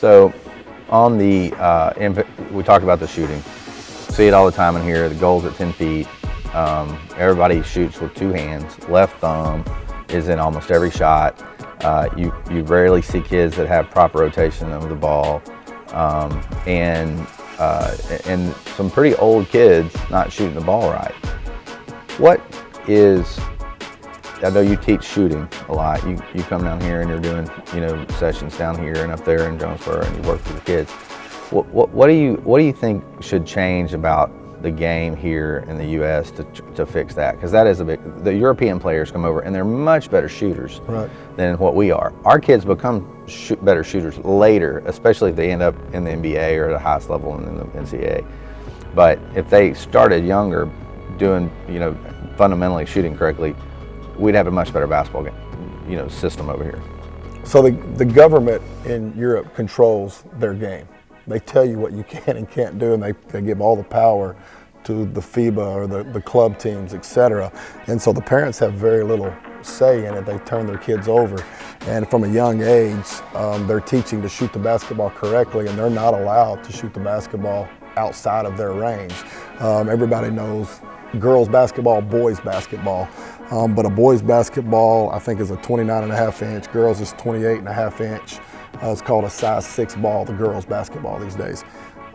So on the, we talked about the shooting. See it all the time in here. The goal's at 10 feet. Everybody shoots with two hands. Left thumb is in almost every shot. You rarely see kids that have proper rotation of the ball. And some pretty old kids not shooting the ball right. What is, I know you teach shooting a lot. You come down here and you're doing, sessions down here and up there in Jonesboro, and you work with the kids. What do you think should change about the game here in the U.S. to fix that? Because that is the European players come over and they're much better shooters than what we are. Our kids become better shooters later, especially if they end up in the NBA or at the highest level in the NCAA. But if they started younger doing, fundamentally shooting correctly, we'd have a much better basketball game, system over here. So the government in Europe controls their game. They tell you what you can and can't do, and they give all the power to the FIBA or the club teams, etc. And so the parents have very little say in it. They turn their kids over. And from a young age, they're teaching to shoot the basketball correctly, and they're not allowed to shoot the basketball outside of their range. Everybody knows girls basketball, boys basketball. But a boys basketball, I think, is a 29.5 inch. Girls is 28.5 inch. It's called a size 6 ball, the girls basketball these days.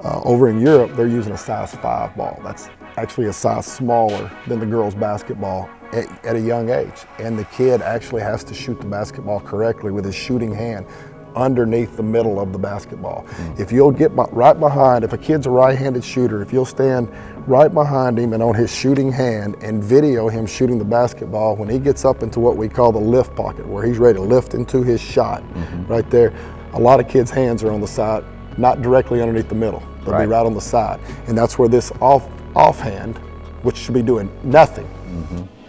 Over in Europe, they're using a size 5 ball. That's actually a size smaller than the girls basketball at a young age. And the kid actually has to shoot the basketball correctly with his shooting hand underneath the middle of the basketball. If you'll get right behind, if a kid's a right-handed shooter, if you'll stand right behind him and on his shooting hand and video him shooting the basketball, when he gets up into what we call the lift pocket, where he's ready to lift into his shot, right there, a lot of kids' hands are on the side, not directly underneath the middle. They'll be right on the side. And that's where this offhand, which should be doing nothing,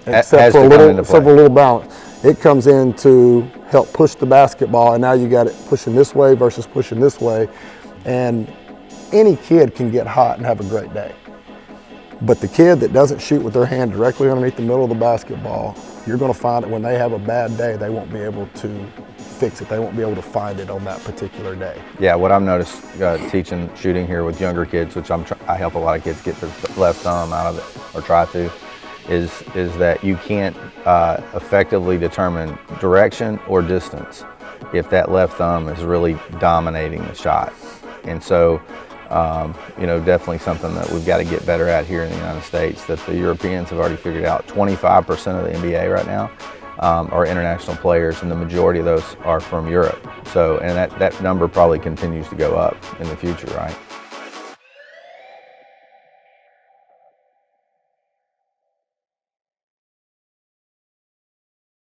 except for a little balance, it comes in to help push the basketball, and now you got it pushing this way versus pushing this way. And any kid can get hot and have a great day. But the kid that doesn't shoot with their hand directly underneath the middle of the basketball, you're going to find that when they have a bad day, they won't be able to fix it. They won't be able to find it on that particular day. Yeah, what I've noticed teaching shooting here with younger kids, which I help a lot of kids get their left thumb out of it, or try to, is that you can't effectively determine direction or distance if that left thumb is really dominating the shot. And so, definitely something that we've got to get better at here in the United States, that the Europeans have already figured out. 25% of the NBA right now are international players, and the majority of those are from Europe. So, and that number probably continues to go up in the future, right?